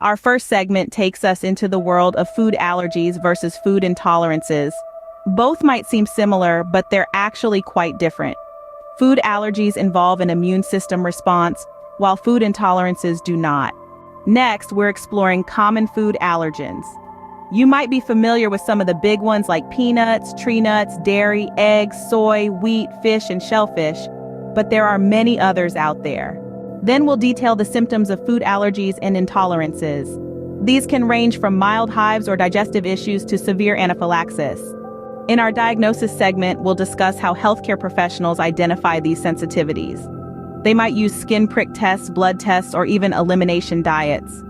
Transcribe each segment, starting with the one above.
Our first segment takes us into the world of food allergies versus food intolerances. Both might seem similar, but they're actually quite different. Food allergies involve an immune system response, while food intolerances do not. Next, we're exploring common food allergens. You might be familiar with some of the big ones like peanuts, tree nuts, dairy, eggs, soy, wheat, fish, and shellfish, but there are many others out there. Then we'll detail the symptoms of food allergies and intolerances. These can range from mild hives or digestive issues to severe anaphylaxis. In our diagnosis segment, we'll discuss how healthcare professionals identify these sensitivities. They might use skin prick tests, blood tests, or even elimination diets.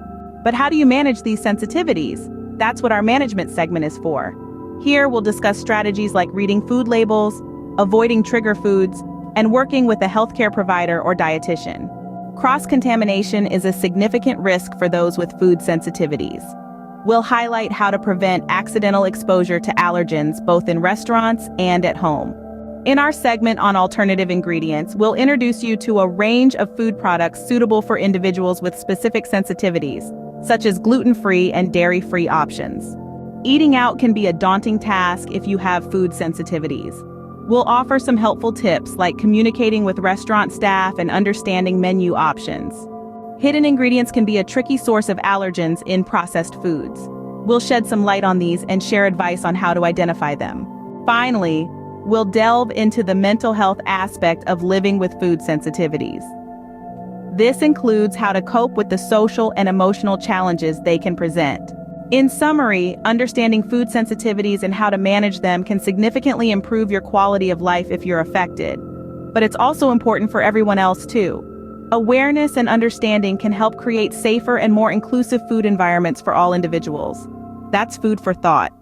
But how do you manage these sensitivities? That's what our management segment is for. Here, we'll discuss strategies like reading food labels, avoiding trigger foods, and working with a healthcare provider or dietitian. Cross-contamination is a significant risk for those with food sensitivities. We'll highlight how to prevent accidental exposure to allergens both in restaurants and at home. In our segment on alternative ingredients, we'll introduce you to a range of food products suitable for individuals with specific sensitivities, such as gluten-free and dairy-free options. Eating out can be a daunting task if you have food sensitivities. We'll offer some helpful tips like communicating with restaurant staff and understanding menu options. Hidden ingredients can be a tricky source of allergens in processed foods. We'll shed some light on these and share advice on how to identify them. Finally, we'll delve into the mental health aspect of living with food sensitivities. This includes how to cope with the social and emotional challenges they can present. In summary, understanding food sensitivities and how to manage them can significantly improve your quality of life if you're affected. But it's also important for everyone else too. Awareness and understanding can help create safer and more inclusive food environments for all individuals. That's food for thought.